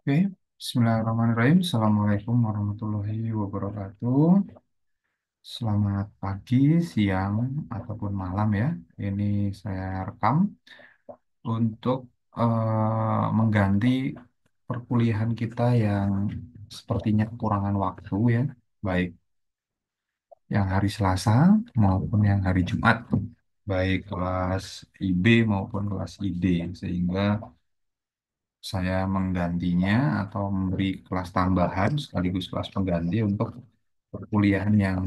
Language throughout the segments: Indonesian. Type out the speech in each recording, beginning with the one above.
Oke, Bismillahirrahmanirrahim. Assalamualaikum warahmatullahi wabarakatuh. Selamat pagi, siang, ataupun malam ya. Ini saya rekam untuk mengganti perkuliahan kita yang sepertinya kekurangan waktu ya, baik yang hari Selasa maupun yang hari Jumat, baik kelas IB maupun kelas ID, sehingga saya menggantinya atau memberi kelas tambahan sekaligus kelas pengganti untuk perkuliahan yang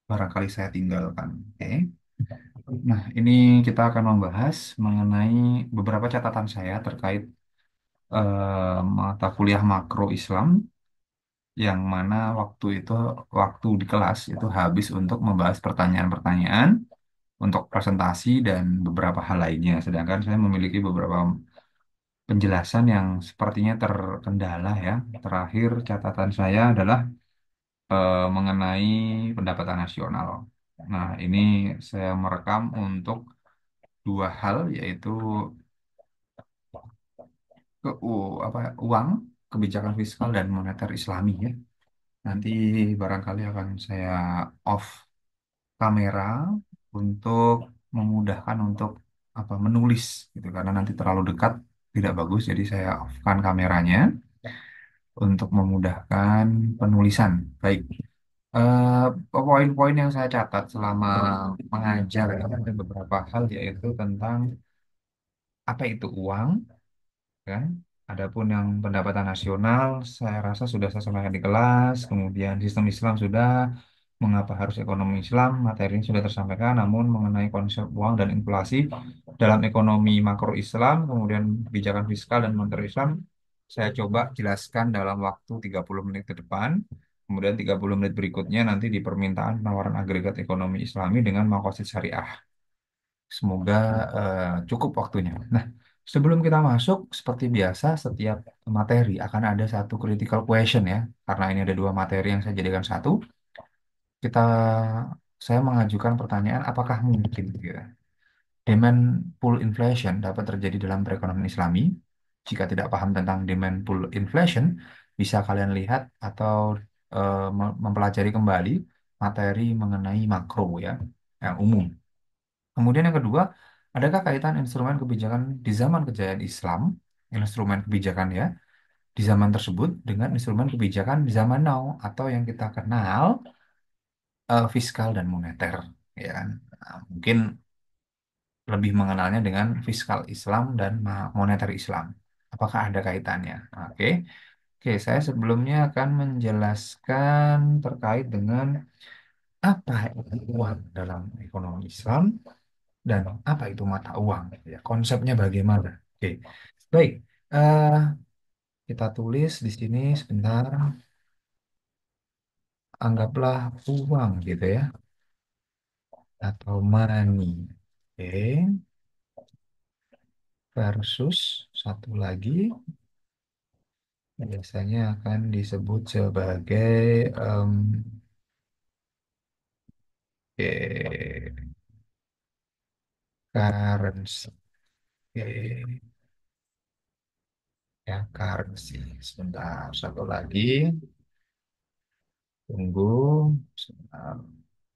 barangkali saya tinggalkan. Oke. Nah, ini kita akan membahas mengenai beberapa catatan saya terkait mata kuliah makro Islam yang mana waktu di kelas itu habis untuk membahas pertanyaan-pertanyaan untuk presentasi dan beberapa hal lainnya. Sedangkan saya memiliki beberapa penjelasan yang sepertinya terkendala ya. Terakhir catatan saya adalah mengenai pendapatan nasional. Nah, ini saya merekam untuk dua hal yaitu uang, kebijakan fiskal dan moneter Islami ya. Nanti barangkali akan saya off kamera untuk memudahkan untuk menulis gitu karena nanti terlalu dekat tidak bagus jadi saya off-kan kameranya untuk memudahkan penulisan. Baik. Eh, Poin-poin yang saya catat selama mengajar ya, ada beberapa hal yaitu tentang apa itu uang, kan? Adapun yang pendapatan nasional, saya rasa sudah saya sampaikan di kelas. Kemudian sistem Islam sudah, mengapa harus ekonomi Islam, materinya sudah tersampaikan. Namun mengenai konsep uang dan inflasi dalam ekonomi makro Islam, kemudian kebijakan fiskal dan moneter Islam, saya coba jelaskan dalam waktu 30 menit ke depan. Kemudian 30 menit berikutnya nanti di permintaan penawaran agregat ekonomi Islami dengan makosid syariah. Semoga cukup waktunya. Nah, sebelum kita masuk, seperti biasa, setiap materi akan ada satu critical question ya. Karena ini ada dua materi yang saya jadikan satu, kita saya mengajukan pertanyaan, apakah mungkin gitu ya, demand pull inflation dapat terjadi dalam perekonomian Islami? Jika tidak paham tentang demand pull inflation, bisa kalian lihat atau mempelajari kembali materi mengenai makro ya, yang umum. Kemudian yang kedua, adakah kaitan instrumen kebijakan di zaman kejayaan Islam, instrumen kebijakan ya, di zaman tersebut dengan instrumen kebijakan di zaman now atau yang kita kenal fiskal dan moneter, ya kan? Nah, mungkin lebih mengenalnya dengan fiskal Islam dan moneter Islam. Apakah ada kaitannya? Oke. Oke, saya sebelumnya akan menjelaskan terkait dengan apa itu uang dalam ekonomi Islam dan apa itu mata uang ya konsepnya bagaimana. Oke, baik. eh kita tulis di sini sebentar, anggaplah uang gitu ya, atau money. Oke, versus satu lagi biasanya akan disebut sebagai oke, currency. Oke, ya currency. Sebentar, satu lagi, tunggu sebentar.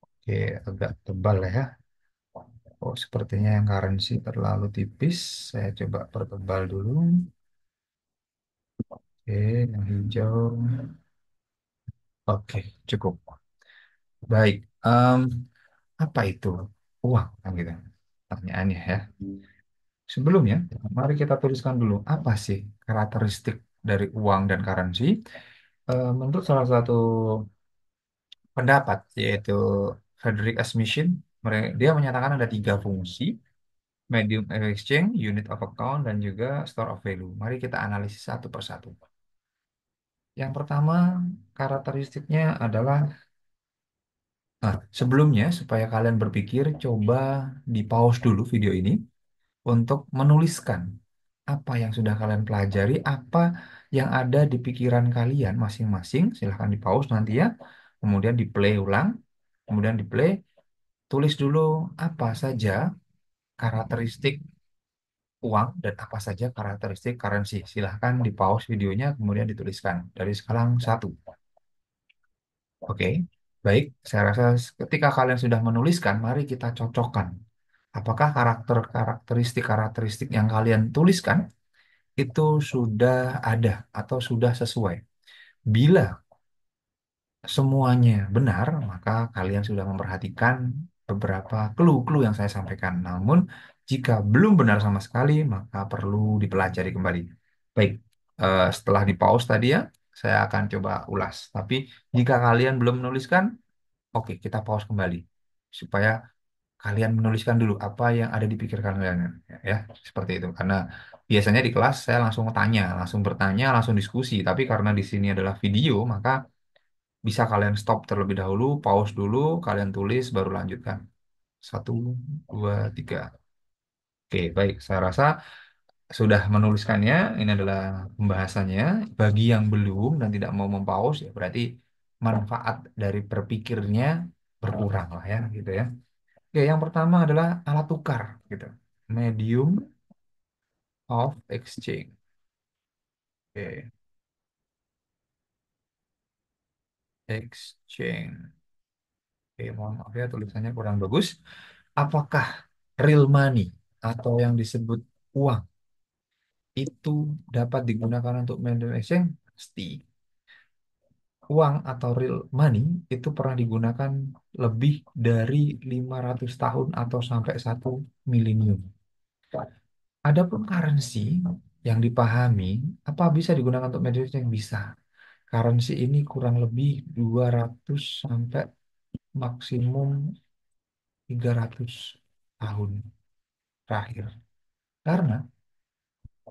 Oke, agak tebal ya. Oh, sepertinya yang currency terlalu tipis. Saya coba pertebal dulu. Oke, yang hijau. Oke, cukup. Baik. Em, apa itu uang? Kan gitu. Pertanyaannya ya. Sebelumnya, mari kita tuliskan dulu apa sih karakteristik dari uang dan currency. Menurut salah satu pendapat, yaitu Frederick S. Mission, dia menyatakan ada tiga fungsi: medium of exchange, unit of account, dan juga store of value. Mari kita analisis satu persatu. Yang pertama, karakteristiknya adalah, sebelumnya supaya kalian berpikir, coba di pause dulu video ini untuk menuliskan apa yang sudah kalian pelajari, apa yang ada di pikiran kalian masing-masing. Silahkan di pause nanti ya, kemudian di play ulang, kemudian di play, tulis dulu apa saja karakteristik uang dan apa saja karakteristik currency. Silahkan di pause videonya, kemudian dituliskan dari sekarang satu. Oke, baik. Saya rasa ketika kalian sudah menuliskan, mari kita cocokkan. Apakah karakteristik-karakteristik yang kalian tuliskan itu sudah ada atau sudah sesuai? Bila semuanya benar, maka kalian sudah memperhatikan beberapa clue-clue yang saya sampaikan. Namun, jika belum benar sama sekali, maka perlu dipelajari kembali. Baik, setelah di pause tadi ya, saya akan coba ulas. Tapi jika kalian belum menuliskan, oke, kita pause kembali supaya kalian menuliskan dulu apa yang ada di pikiran kalian, ya, seperti itu. Karena biasanya di kelas saya langsung tanya, langsung bertanya, langsung diskusi. Tapi karena di sini adalah video, maka bisa kalian stop terlebih dahulu, pause dulu, kalian tulis, baru lanjutkan. Satu, dua, tiga. Oke, baik. Saya rasa sudah menuliskannya. Ini adalah pembahasannya. Bagi yang belum dan tidak mau mempause, ya berarti manfaat dari berpikirnya berkurang lah ya, gitu ya. Oke, yang pertama adalah alat tukar, gitu. Medium of exchange. Oke, exchange. Oke, mohon maaf ya tulisannya kurang bagus. Apakah real money atau yang disebut uang itu dapat digunakan untuk medium exchange? Pasti. Uang atau real money itu pernah digunakan lebih dari 500 tahun atau sampai 1 milenium. Adapun currency yang dipahami, apa bisa digunakan untuk medium exchange? Bisa. Currency ini kurang lebih 200 sampai maksimum 300 tahun terakhir. Karena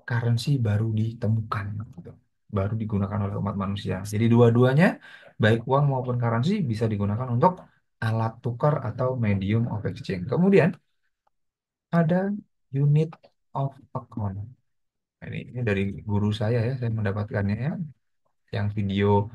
currency baru ditemukan, gitu. Baru digunakan oleh umat manusia. Jadi dua-duanya, baik uang maupun currency bisa digunakan untuk alat tukar atau medium of exchange. Kemudian ada unit of account. Ini dari guru saya mendapatkannya ya. Yang video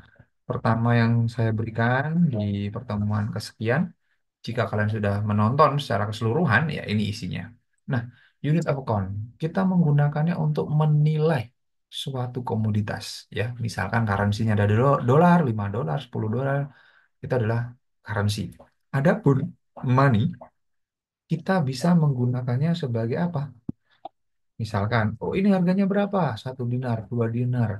pertama yang saya berikan di pertemuan kesekian. Jika kalian sudah menonton secara keseluruhan, ya ini isinya. Nah, unit of account, kita menggunakannya untuk menilai suatu komoditas. Ya, misalkan currency-nya ada dolar, 5 dolar, 10 dolar, itu adalah currency. Adapun money, kita bisa menggunakannya sebagai apa? Misalkan, oh ini harganya berapa? 1 dinar, 2 dinar,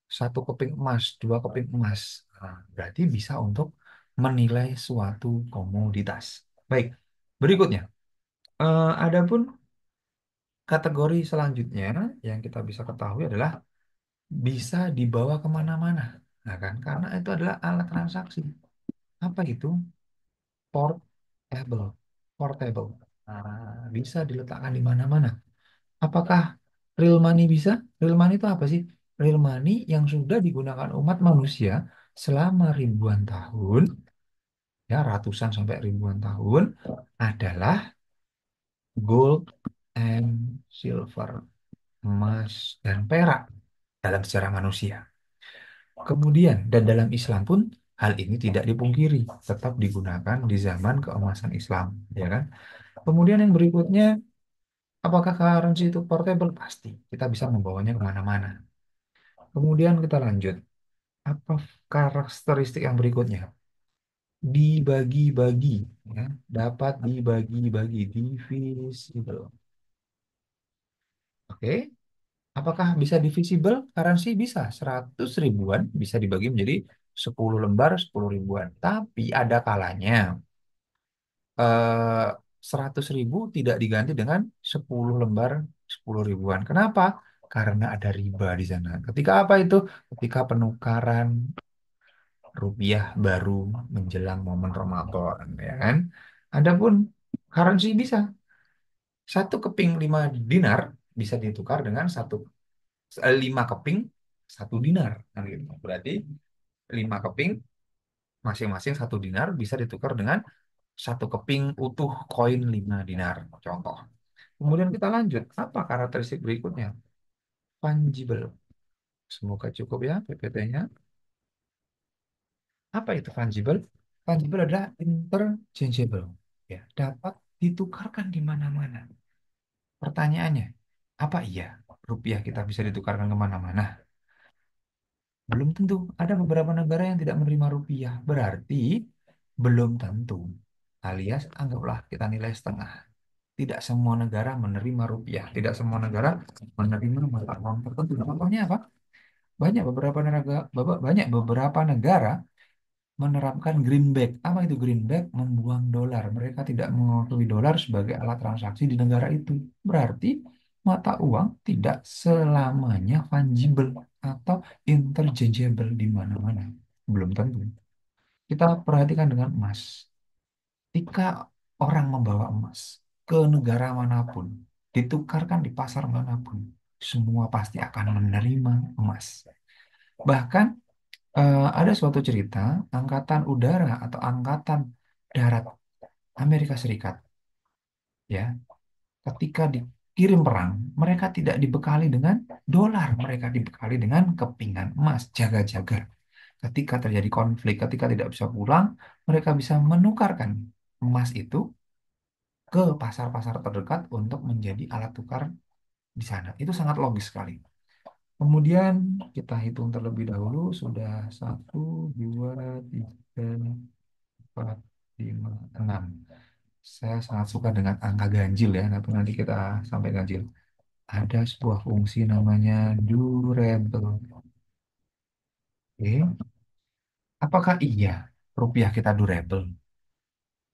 1 keping emas, 2 keping emas. Nah, berarti bisa untuk menilai suatu komoditas. Baik, berikutnya. Adapun kategori selanjutnya yang kita bisa ketahui adalah bisa dibawa kemana-mana. Nah kan, karena itu adalah alat transaksi. Apa itu? Portable. Portable. Nah, bisa diletakkan di mana-mana. Apakah real money bisa? Real money itu apa sih? Real money yang sudah digunakan umat manusia selama ribuan tahun, ya ratusan sampai ribuan tahun, adalah gold and silver, emas dan perak dalam sejarah manusia. Kemudian, dan dalam Islam pun hal ini tidak dipungkiri, tetap digunakan di zaman keemasan Islam, ya kan? Kemudian yang berikutnya, apakah currency itu portable? Pasti, kita bisa membawanya kemana-mana. Kemudian kita lanjut. Apa karakteristik yang berikutnya? Dibagi-bagi, ya, dapat dibagi-bagi, divisible. Oke, apakah bisa divisible? Currency bisa, 100 ribuan bisa dibagi menjadi 10 lembar, 10 ribuan. Tapi ada kalanya 100 ribu tidak diganti dengan 10 lembar, 10 ribuan. Kenapa? Karena ada riba di sana. Ketika apa itu? Ketika penukaran rupiah baru menjelang momen Ramadan, ya kan? Adapun currency bisa 1 keping 5 dinar bisa ditukar dengan 5 keping 1 dinar. Nah, gitu. Berarti 5 keping masing-masing 1 dinar bisa ditukar dengan 1 keping utuh koin 5 dinar. Contoh. Kemudian kita lanjut. Apa karakteristik berikutnya? Fungible. Semoga cukup ya PPT-nya. Apa itu fungible? Fungible adalah interchangeable. Ya, dapat ditukarkan di mana-mana. Pertanyaannya, Apa iya rupiah kita bisa ditukarkan kemana-mana? Belum tentu. Ada beberapa negara yang tidak menerima rupiah. Berarti belum tentu. Alias anggaplah kita nilai setengah. Tidak semua negara menerima rupiah. Tidak semua negara menerima mata uang tertentu. Contohnya apa? Banyak beberapa negara menerapkan greenback. Apa itu greenback? Membuang dolar. Mereka tidak mengakui dolar sebagai alat transaksi di negara itu. Berarti mata uang tidak selamanya fungible atau interchangeable di mana-mana. Belum tentu. Kita perhatikan dengan emas. Ketika orang membawa emas ke negara manapun, ditukarkan di pasar manapun, semua pasti akan menerima emas. Bahkan ada suatu cerita, angkatan udara atau angkatan darat Amerika Serikat, ya, ketika dikirim perang, mereka tidak dibekali dengan dolar, mereka dibekali dengan kepingan emas, jaga-jaga. Ketika terjadi konflik, ketika tidak bisa pulang, mereka bisa menukarkan emas itu ke pasar-pasar terdekat untuk menjadi alat tukar di sana. Itu sangat logis sekali. Kemudian kita hitung terlebih dahulu, sudah satu, dua, tiga, 4, 5, 6. Saya sangat suka dengan angka ganjil ya, tapi nanti kita sampai ganjil. Ada sebuah fungsi namanya durable. Oke. Apakah iya rupiah kita durable?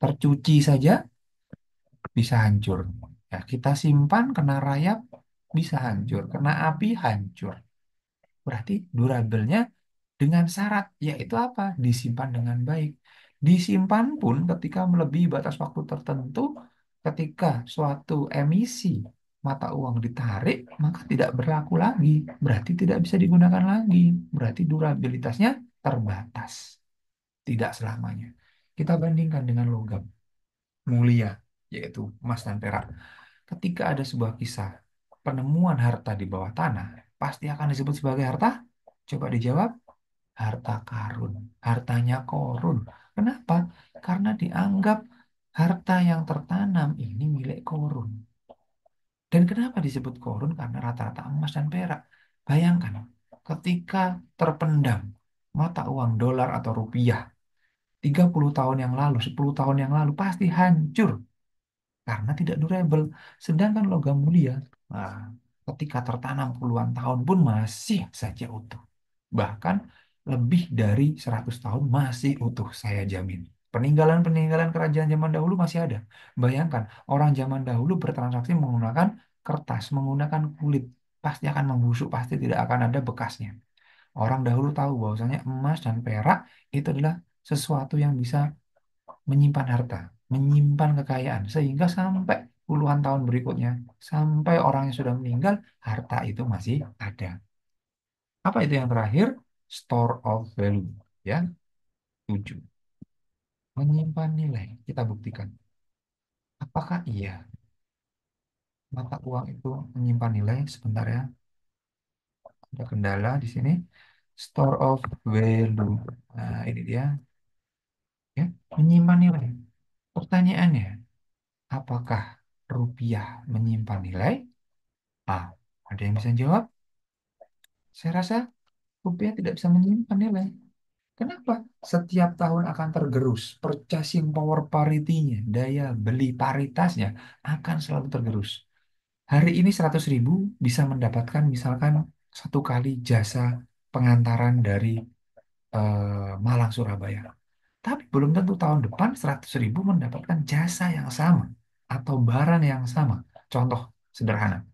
Tercuci saja bisa hancur. Ya, kita simpan kena rayap bisa hancur, kena api hancur. Berarti durabelnya dengan syarat, yaitu apa? Disimpan dengan baik. Disimpan pun ketika melebihi batas waktu tertentu, ketika suatu emisi mata uang ditarik, maka tidak berlaku lagi. Berarti tidak bisa digunakan lagi. Berarti durabilitasnya terbatas. Tidak selamanya. Kita bandingkan dengan logam mulia, yaitu emas dan perak. Ketika ada sebuah kisah penemuan harta di bawah tanah, pasti akan disebut sebagai harta. Coba dijawab, harta karun, hartanya korun. Kenapa? Karena dianggap harta yang tertanam ini milik korun. Dan kenapa disebut korun? Karena rata-rata emas dan perak. Bayangkan, ketika terpendam mata uang dolar atau rupiah 30 tahun yang lalu, 10 tahun yang lalu pasti hancur karena tidak durable. Sedangkan logam mulia, nah, ketika tertanam puluhan tahun pun masih saja utuh. Bahkan lebih dari 100 tahun masih utuh, saya jamin. Peninggalan-peninggalan kerajaan zaman dahulu masih ada. Bayangkan, orang zaman dahulu bertransaksi menggunakan kertas, menggunakan kulit. Pasti akan membusuk, pasti tidak akan ada bekasnya. Orang dahulu tahu bahwasanya emas dan perak itu adalah sesuatu yang bisa menyimpan harta, menyimpan kekayaan, sehingga sampai puluhan tahun berikutnya, sampai orang yang sudah meninggal, harta itu masih ada. Apa itu yang terakhir? Store of value. Ya, 7. Menyimpan nilai. Kita buktikan. Apakah iya mata uang itu menyimpan nilai? Sebentar ya, ada kendala di sini. Store of value. Nah, ini dia. Ya, menyimpan nilai. Pertanyaannya, apakah rupiah menyimpan nilai? Ah, ada yang bisa jawab? Saya rasa rupiah tidak bisa menyimpan nilai. Kenapa? Setiap tahun akan tergerus. Purchasing power parity-nya, daya beli paritasnya akan selalu tergerus. Hari ini 100.000 bisa mendapatkan misalkan satu kali jasa pengantaran dari Malang Surabaya. Tapi belum tentu tahun depan 100.000 mendapatkan jasa yang sama atau barang yang sama. Contoh sederhana.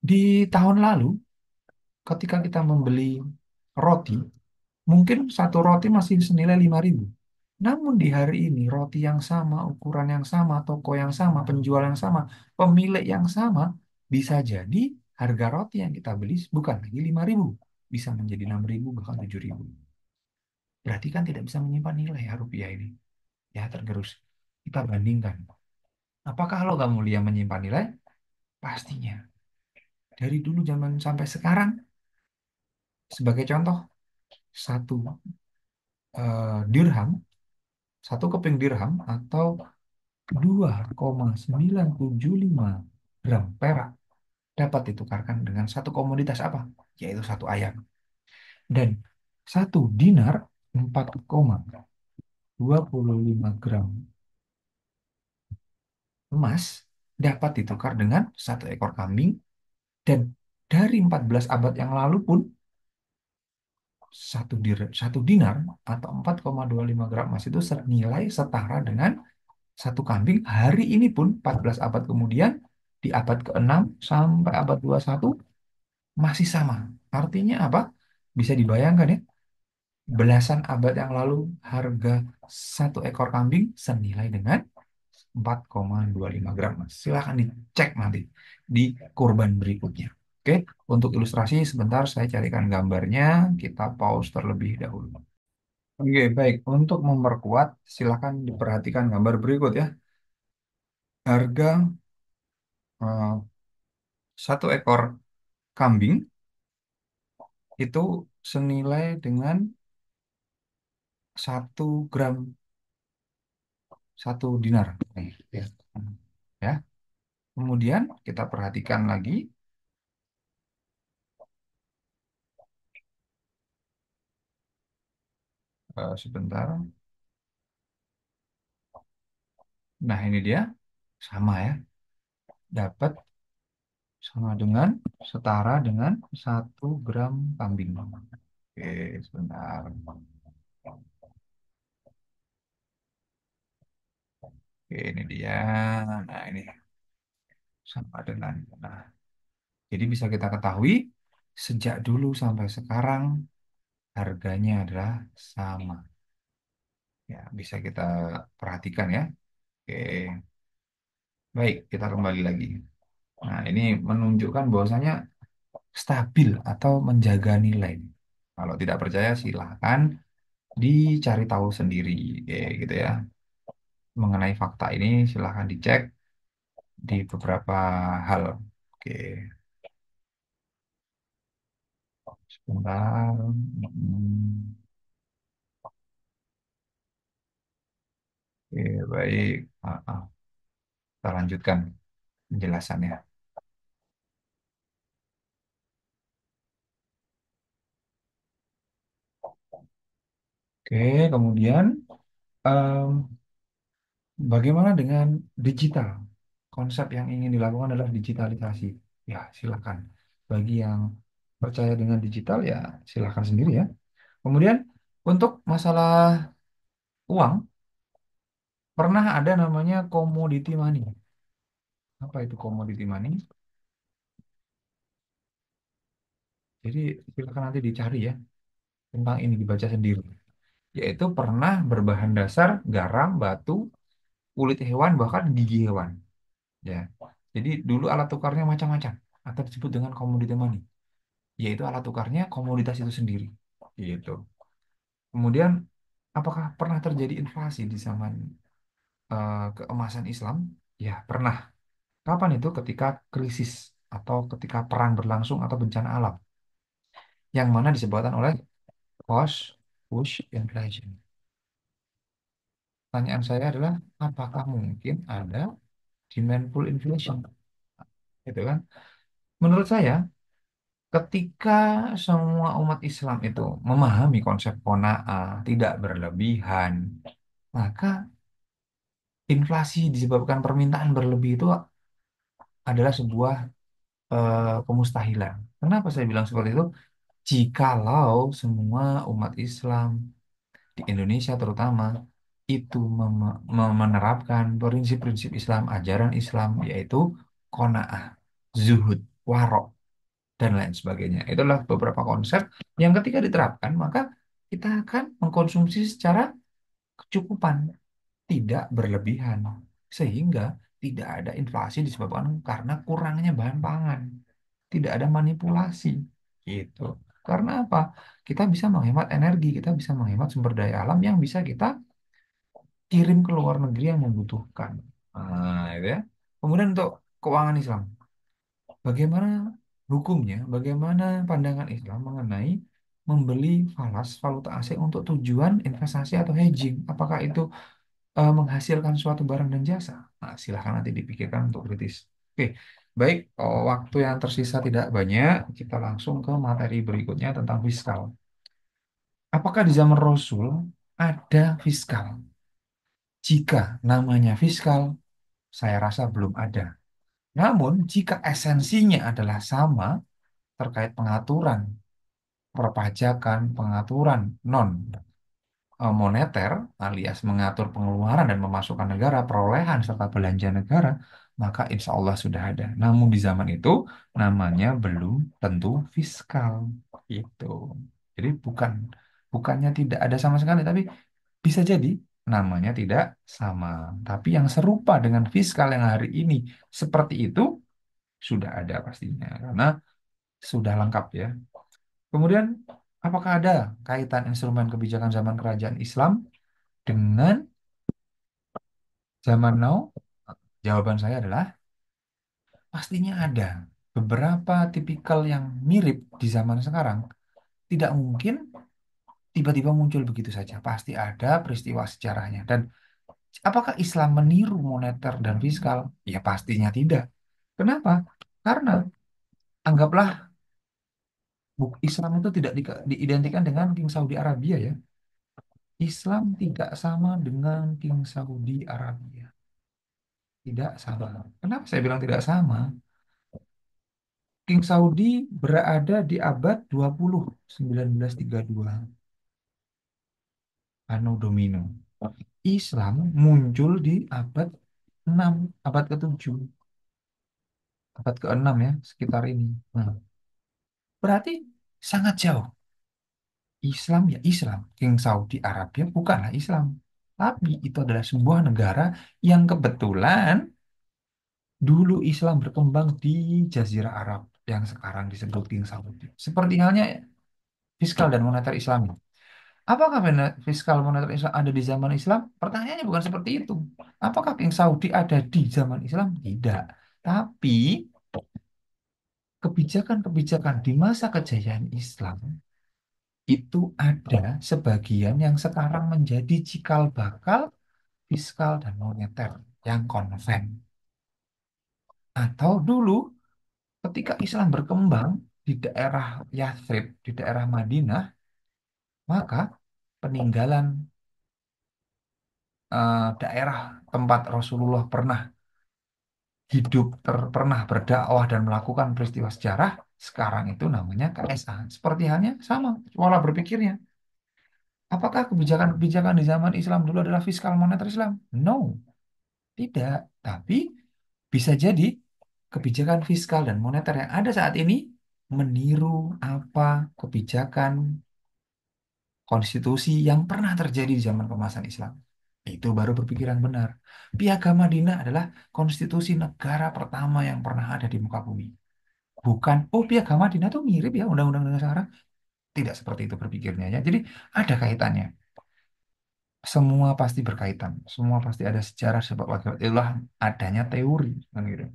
Di tahun lalu ketika kita membeli roti, mungkin satu roti masih senilai 5.000. Namun di hari ini roti yang sama, ukuran yang sama, toko yang sama, penjual yang sama, pemilik yang sama, bisa jadi harga roti yang kita beli bukan lagi 5.000, bisa menjadi 6.000 bahkan 7.000. Berarti kan tidak bisa menyimpan nilai ya rupiah ini. Ya tergerus. Kita bandingkan. Apakah logam mulia menyimpan nilai? Pastinya. Dari dulu zaman sampai sekarang, sebagai contoh, satu dirham, satu keping dirham atau 2,975 gram perak dapat ditukarkan dengan satu komoditas apa? Yaitu satu ayam. Dan satu dinar 4,25 gram emas dapat ditukar dengan satu ekor kambing. Dan dari 14 abad yang lalu pun satu dinar atau 4,25 gram emas itu senilai setara dengan satu kambing. Hari ini pun 14 abad kemudian di abad ke-6 sampai abad 21 masih sama. Artinya apa? Bisa dibayangkan ya, belasan abad yang lalu harga satu ekor kambing senilai dengan 4,25 gram emas. Silahkan dicek nanti di kurban berikutnya. Oke, untuk ilustrasi sebentar saya carikan gambarnya. Kita pause terlebih dahulu. Oke, baik. Untuk memperkuat, silakan diperhatikan gambar berikut ya. Harga eh, satu ekor kambing itu senilai dengan 1 gram, 1 dinar. Nih, ya. Ya. Kemudian kita perhatikan lagi sebentar. Nah, ini dia sama ya. Dapat sama dengan setara dengan 1 gram kambing. Oke, sebentar. Oke, ini dia. Nah, ini sama dengan. Nah, jadi bisa kita ketahui sejak dulu sampai sekarang harganya adalah sama. Ya, bisa kita perhatikan ya. Oke, baik, kita kembali lagi. Nah, ini menunjukkan bahwasanya stabil atau menjaga nilai. Kalau tidak percaya silahkan dicari tahu sendiri, kayak gitu ya. Mengenai fakta ini silahkan dicek di beberapa hal. Oke, sebentar. Oke, baik. Kita lanjutkan penjelasannya. Oke, kemudian em, bagaimana dengan digital? Konsep yang ingin dilakukan adalah digitalisasi. Ya, silakan. Bagi yang percaya dengan digital, ya silakan sendiri ya. Kemudian untuk masalah uang, pernah ada namanya commodity money. Apa itu commodity money? Jadi silakan nanti dicari ya tentang ini dibaca sendiri. Yaitu pernah berbahan dasar garam, batu, kulit hewan, bahkan gigi hewan. Ya. Jadi dulu alat tukarnya macam-macam atau disebut dengan commodity money. Yaitu alat tukarnya komoditas itu sendiri. Gitu. Kemudian apakah pernah terjadi inflasi di zaman keemasan Islam? Ya, pernah. Kapan itu? Ketika krisis atau ketika perang berlangsung atau bencana alam, yang mana disebabkan oleh cost push inflation. Pertanyaan saya adalah, apakah mungkin ada demand pull inflation? Gitu kan? Menurut saya, ketika semua umat Islam itu memahami konsep qanaah, tidak berlebihan, maka inflasi disebabkan permintaan berlebih itu adalah sebuah kemustahilan. Kenapa saya bilang seperti itu? Jikalau semua umat Islam di Indonesia terutama itu menerapkan prinsip-prinsip Islam, ajaran Islam, yaitu qanaah, zuhud, warok, dan lain sebagainya. Itulah beberapa konsep yang ketika diterapkan, maka kita akan mengkonsumsi secara kecukupan, tidak berlebihan, sehingga tidak ada inflasi disebabkan karena kurangnya bahan pangan, tidak ada manipulasi, gitu. Karena apa? Kita bisa menghemat energi, kita bisa menghemat sumber daya alam yang bisa kita kirim ke luar negeri yang membutuhkan. Nah, itu ya. Kemudian untuk keuangan Islam, bagaimana hukumnya, bagaimana pandangan Islam mengenai membeli falas valuta asing untuk tujuan investasi atau hedging? Apakah itu menghasilkan suatu barang dan jasa? Nah, silahkan nanti dipikirkan untuk kritis. Oke, Baik, waktu yang tersisa tidak banyak, kita langsung ke materi berikutnya tentang fiskal. Apakah di zaman Rasul ada fiskal? Jika namanya fiskal, saya rasa belum ada. Namun, jika esensinya adalah sama terkait pengaturan perpajakan, pengaturan non moneter alias mengatur pengeluaran dan pemasukan negara, perolehan serta belanja negara, maka insya Allah sudah ada. Namun di zaman itu namanya belum tentu fiskal. Itu. Jadi bukannya tidak ada sama sekali, tapi bisa jadi namanya tidak sama. Tapi yang serupa dengan fiskal yang hari ini seperti itu sudah ada pastinya karena sudah lengkap ya. Kemudian apakah ada kaitan instrumen kebijakan zaman kerajaan Islam dengan zaman now? Jawaban saya adalah pastinya ada. Beberapa tipikal yang mirip di zaman sekarang tidak mungkin tiba-tiba muncul begitu saja. Pasti ada peristiwa sejarahnya. Dan apakah Islam meniru moneter dan fiskal? Ya pastinya tidak. Kenapa? Karena anggaplah Islam itu tidak diidentikan dengan King Saudi Arabia ya. Islam tidak sama dengan King Saudi Arabia. Tidak sama. Kenapa saya bilang tidak sama? King Saudi berada di abad 20, 1932, Anno Domini. Islam muncul di abad 6, abad ke-7, abad ke-6 ya, sekitar ini. Nah, berarti sangat jauh. Islam ya Islam. King Saudi Arabia bukanlah Islam. Tapi itu adalah sebuah negara yang kebetulan dulu Islam berkembang di Jazirah Arab yang sekarang disebut King Saudi. Seperti halnya fiskal dan moneter Islam. Apakah fiskal moneter Islam ada di zaman Islam? Pertanyaannya bukan seperti itu. Apakah King Saudi ada di zaman Islam? Tidak. Tapi kebijakan-kebijakan di masa kejayaan Islam itu ada sebagian yang sekarang menjadi cikal bakal fiskal dan moneter yang konven. Atau dulu ketika Islam berkembang di daerah Yathrib, di daerah Madinah, maka peninggalan daerah tempat Rasulullah pernah hidup, pernah berdakwah dan melakukan peristiwa sejarah, sekarang itu namanya KSA. Seperti halnya sama pola berpikirnya. Apakah kebijakan-kebijakan di zaman Islam dulu adalah fiskal moneter Islam? No, tidak. Tapi bisa jadi kebijakan fiskal dan moneter yang ada saat ini meniru apa kebijakan konstitusi yang pernah terjadi di zaman kemasan Islam. Itu baru berpikiran benar. Piagam Madinah adalah konstitusi negara pertama yang pernah ada di muka bumi. Bukan, oh Piagam Madinah tuh mirip ya undang-undang negara sekarang. Tidak seperti itu berpikirnya ya. Jadi ada kaitannya. Semua pasti berkaitan. Semua pasti ada sejarah sebab akibat. Itulah adanya teori. Kan gitu.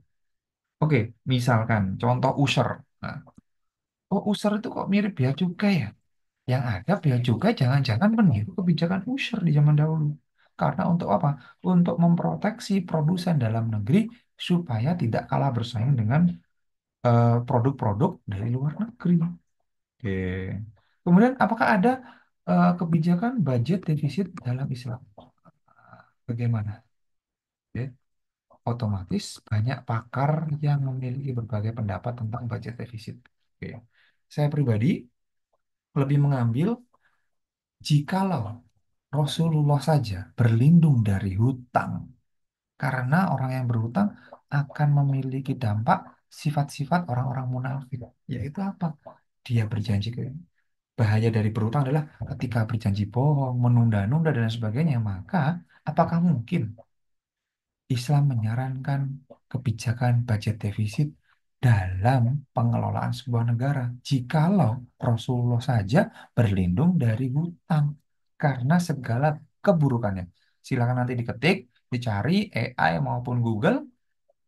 Oke, misalkan contoh user. Nah, oh user itu kok mirip bea cukai ya? Yang ada bea cukai jangan-jangan meniru kebijakan user di zaman dahulu. Karena untuk apa? Untuk memproteksi produsen dalam negeri supaya tidak kalah bersaing dengan produk-produk dari luar negeri. Oke. Kemudian, apakah ada kebijakan budget defisit dalam Islam? Bagaimana? Oke. Otomatis banyak pakar yang memiliki berbagai pendapat tentang budget defisit. Oke. Saya pribadi lebih mengambil jikalau Rasulullah saja berlindung dari hutang, karena orang yang berhutang akan memiliki dampak sifat-sifat orang-orang munafik. Yaitu apa? Dia berjanji ke bahaya dari berhutang adalah ketika berjanji bohong, menunda-nunda dan sebagainya, maka apakah mungkin Islam menyarankan kebijakan budget defisit dalam pengelolaan sebuah negara jikalau Rasulullah saja berlindung dari hutang karena segala keburukannya. Silakan nanti diketik, dicari AI maupun Google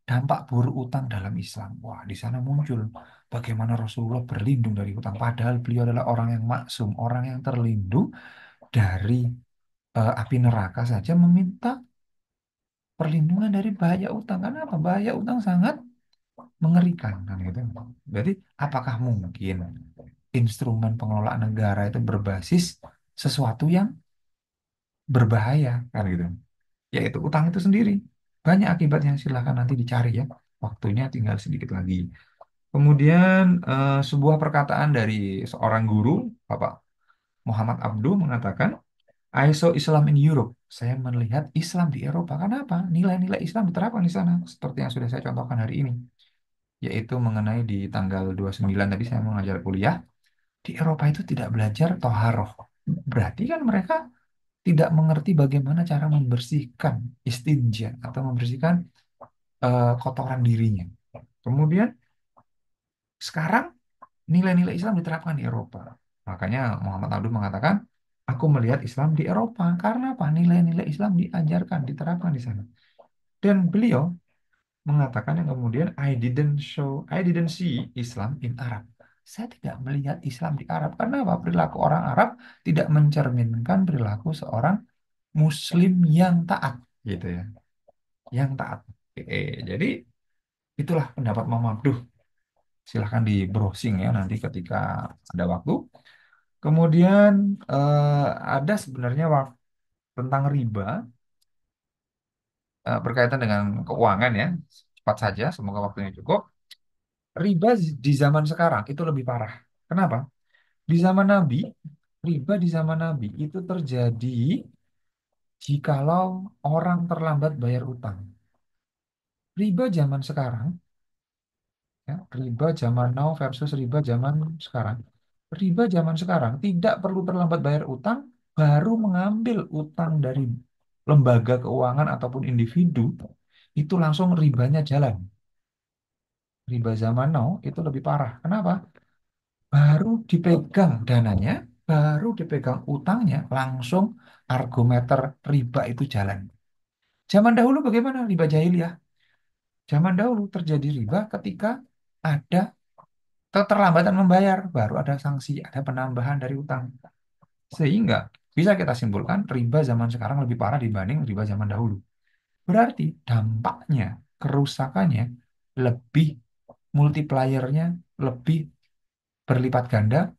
dampak buruk utang dalam Islam. Wah, di sana muncul bagaimana Rasulullah berlindung dari hutang padahal beliau adalah orang yang maksum, orang yang terlindung dari api neraka saja meminta perlindungan dari bahaya utang. Karena apa? Bahaya utang sangat mengerikan kan gitu. Jadi apakah mungkin instrumen pengelolaan negara itu berbasis sesuatu yang berbahaya kan gitu? Yaitu utang itu sendiri. Banyak akibatnya, silahkan nanti dicari ya. Waktunya tinggal sedikit lagi. Kemudian sebuah perkataan dari seorang guru, Bapak Muhammad Abduh mengatakan, I saw Islam in Europe. Saya melihat Islam di Eropa. Kenapa? Nilai-nilai Islam diterapkan di sana. Seperti yang sudah saya contohkan hari ini. Yaitu mengenai di tanggal 29 tadi saya mengajar kuliah. Di Eropa itu tidak belajar toharoh. Berarti kan mereka tidak mengerti bagaimana cara membersihkan istinja atau membersihkan kotoran dirinya. Kemudian sekarang nilai-nilai Islam diterapkan di Eropa. Makanya Muhammad Abdul mengatakan, aku melihat Islam di Eropa. Karena apa? Nilai-nilai Islam diajarkan, diterapkan di sana. Dan beliau mengatakan yang kemudian, I didn't see Islam in Arab. Saya tidak melihat Islam di Arab. Karena apa? Perilaku orang Arab tidak mencerminkan perilaku seorang Muslim yang taat, gitu ya. Yang taat. Jadi itulah pendapat Muhammad Abdul. Silahkan di browsing ya nanti ketika ada waktu. Kemudian ada sebenarnya tentang riba berkaitan dengan keuangan ya. Cepat saja, semoga waktunya cukup. Riba di zaman sekarang itu lebih parah. Kenapa? Di zaman Nabi, riba di zaman Nabi itu terjadi jikalau orang terlambat bayar utang. Riba zaman sekarang, ya, riba zaman now versus riba zaman sekarang. Riba zaman sekarang tidak perlu terlambat bayar utang, baru mengambil utang dari lembaga keuangan ataupun individu, itu langsung ribanya jalan. Riba zaman now itu lebih parah. Kenapa? Baru dipegang dananya, baru dipegang utangnya, langsung argometer riba itu jalan. Zaman dahulu bagaimana riba jahiliyah? Zaman dahulu terjadi riba ketika ada keterlambatan membayar, baru ada sanksi, ada penambahan dari utang. Sehingga bisa kita simpulkan riba zaman sekarang lebih parah dibanding riba zaman dahulu. Berarti dampaknya, kerusakannya lebih multipliernya lebih berlipat ganda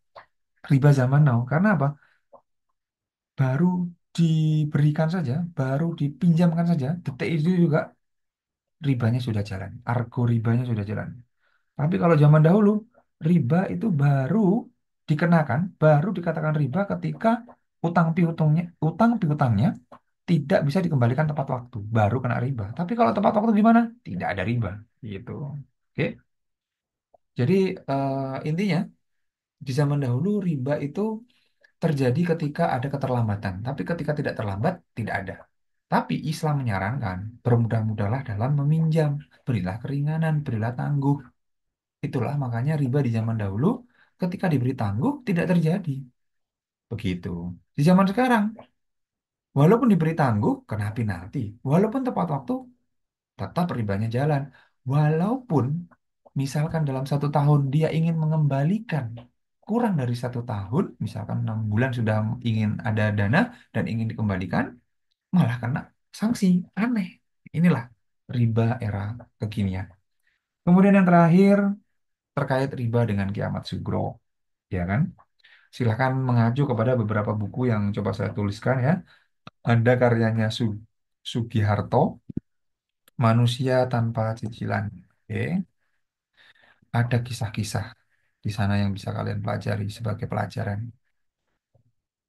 riba zaman now. Karena apa? Baru diberikan saja, baru dipinjamkan saja, detik itu juga ribanya sudah jalan. Argo ribanya sudah jalan. Tapi kalau zaman dahulu, riba itu baru dikenakan, baru dikatakan riba ketika utang piutangnya tidak bisa dikembalikan tepat waktu, baru kena riba. Tapi kalau tepat waktu gimana? Tidak ada riba, gitu. Oke. Jadi intinya di zaman dahulu riba itu terjadi ketika ada keterlambatan, tapi ketika tidak terlambat tidak ada. Tapi Islam menyarankan bermudah-mudahlah dalam meminjam, berilah keringanan, berilah tangguh. Itulah makanya riba di zaman dahulu ketika diberi tangguh tidak terjadi. Begitu. Di zaman sekarang, walaupun diberi tangguh kena penalti, walaupun tepat waktu tetap ribanya jalan. Walaupun misalkan dalam 1 tahun dia ingin mengembalikan kurang dari 1 tahun, misalkan 6 bulan sudah ingin ada dana dan ingin dikembalikan, malah kena sanksi. Aneh. Inilah riba era kekinian. Kemudian yang terakhir terkait riba dengan kiamat sugro, ya kan? Silahkan mengacu kepada beberapa buku yang coba saya tuliskan ya. Ada karyanya Sugiharto, Manusia Tanpa Cicilan. Oke. Ada kisah-kisah di sana yang bisa kalian pelajari sebagai pelajaran.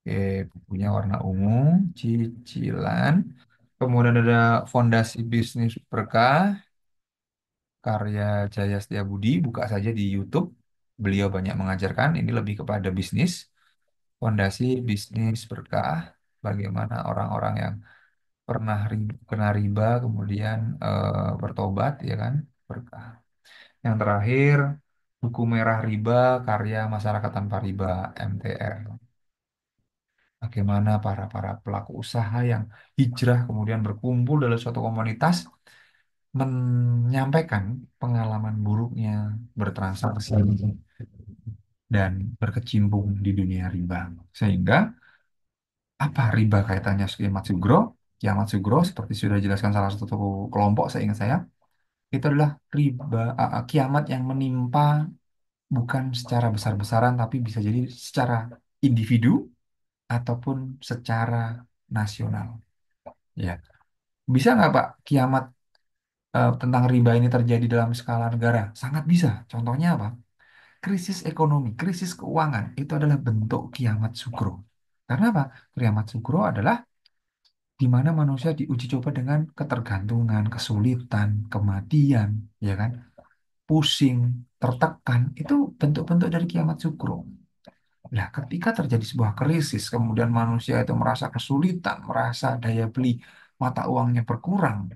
Oke, bukunya warna ungu, cicilan. Kemudian ada Fondasi Bisnis Berkah, karya Jaya Setiabudi. Buka saja di YouTube. Beliau banyak mengajarkan. Ini lebih kepada bisnis. Fondasi Bisnis Berkah. Bagaimana orang-orang yang pernah kena riba, kemudian bertobat, ya kan? Berkah. Yang terakhir, buku merah riba karya Masyarakat Tanpa Riba MTR. Bagaimana para pelaku usaha yang hijrah kemudian berkumpul dalam suatu komunitas menyampaikan pengalaman buruknya bertransaksi dan berkecimpung di dunia riba. Sehingga apa riba kaitannya kiamat sugro? Kiamat sugro seperti sudah dijelaskan salah satu kelompok seingat saya itu adalah riba, kiamat yang menimpa bukan secara besar-besaran, tapi bisa jadi secara individu ataupun secara nasional. Ya, bisa nggak Pak kiamat tentang riba ini terjadi dalam skala negara? Sangat bisa. Contohnya apa? Krisis ekonomi, krisis keuangan itu adalah bentuk kiamat sugro. Karena apa? Kiamat sugro adalah di mana manusia diuji coba dengan ketergantungan, kesulitan, kematian, ya kan? Pusing, tertekan, itu bentuk-bentuk dari kiamat sugro. Nah, ketika terjadi sebuah krisis, kemudian manusia itu merasa kesulitan, merasa daya beli mata uangnya berkurang,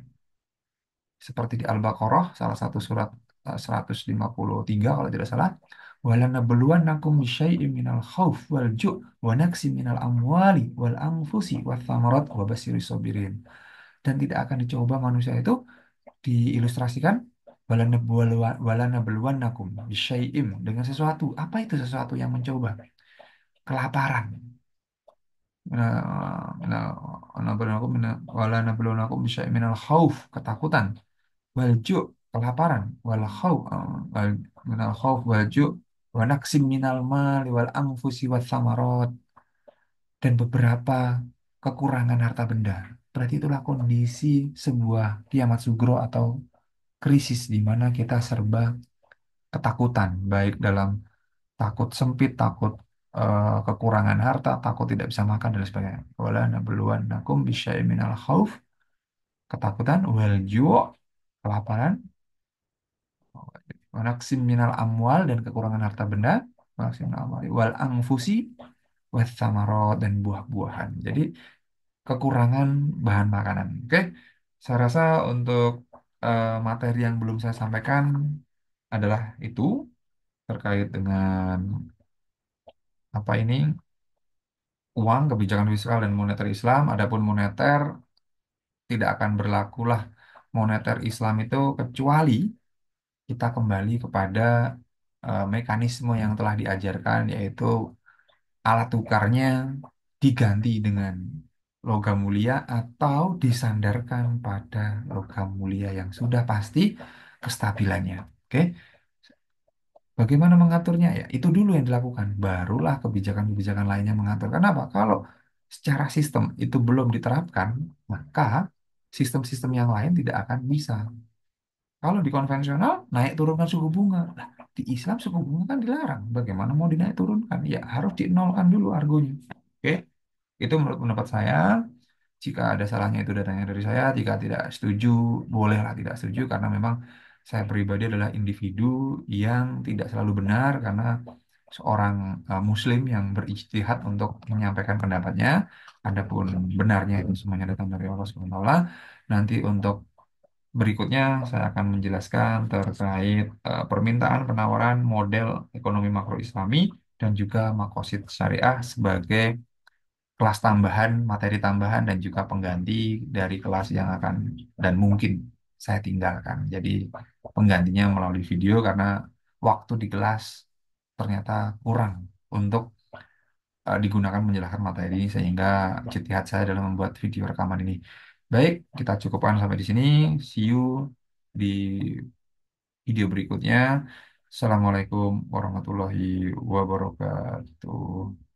seperti di Al-Baqarah, salah satu surat 153 kalau tidak salah, وَلَنَبْلُوَنَّكُمْ بِشَيْءٍ مِنَ الْخَوْفِ وَالْجُوعِ وَنَقْصٍ مِنَ الْأَمْوَالِ وَالْأَنْفُسِ وَالثَّمَرَاتِ وَبَشِّرِ الصَّابِرِينَ. Dan tidak akan dicoba manusia itu diilustrasikan walanabluwannakum bisyai'im dengan sesuatu. Apa itu sesuatu yang mencoba? Kelaparan. Walanabluwannakum bisyai'im minal khauf, ketakutan. Walju', kelaparan. Wal khauf, minal khauf walju' wa naqsim minal mali wal anfusi wath thamarot, dan beberapa kekurangan harta benda. Berarti itulah kondisi sebuah kiamat sugro atau krisis di mana kita serba ketakutan, baik dalam takut sempit, takut kekurangan harta, takut tidak bisa makan dan lain sebagainya. Wala nabluwannakum bisyai'in minal khauf, ketakutan, wal ju', kelaparan, wa naqsim minal amwal, dan kekurangan harta benda, wa naqsim minal amwali, wal anfusi was samarot, dan buah-buahan. Jadi kekurangan bahan makanan. Oke, saya rasa untuk materi yang belum saya sampaikan adalah itu terkait dengan apa ini uang, kebijakan fiskal dan moneter Islam. Adapun moneter tidak akan berlakulah moneter Islam itu kecuali kita kembali kepada mekanisme yang telah diajarkan, yaitu alat tukarnya diganti dengan logam mulia atau disandarkan pada logam mulia yang sudah pasti kestabilannya. Oke, bagaimana mengaturnya? Ya, itu dulu yang dilakukan. Barulah kebijakan-kebijakan lainnya mengatur. Kenapa? Kalau secara sistem itu belum diterapkan, maka sistem-sistem yang lain tidak akan bisa. Kalau di konvensional, naik turunkan suku bunga. Lah, di Islam suku bunga kan dilarang. Bagaimana mau dinaik turunkan? Ya, harus dinolkan dulu argonya. Oke, itu menurut pendapat saya. Jika ada salahnya itu datangnya dari saya. Jika tidak setuju, bolehlah tidak setuju. Karena memang saya pribadi adalah individu yang tidak selalu benar. Karena seorang Muslim yang berijtihad untuk menyampaikan pendapatnya. Adapun benarnya itu semuanya datang dari Allah Subhanahu wa Ta'ala. Nanti untuk berikutnya saya akan menjelaskan terkait permintaan penawaran model ekonomi makro Islami dan juga makosid syariah sebagai kelas tambahan, materi tambahan dan juga pengganti dari kelas yang akan dan mungkin saya tinggalkan. Jadi penggantinya melalui video karena waktu di kelas ternyata kurang untuk digunakan menjelaskan materi ini sehingga ijtihad saya dalam membuat video rekaman ini. Baik, kita cukupkan sampai di sini. See you di video berikutnya. Assalamualaikum warahmatullahi wabarakatuh.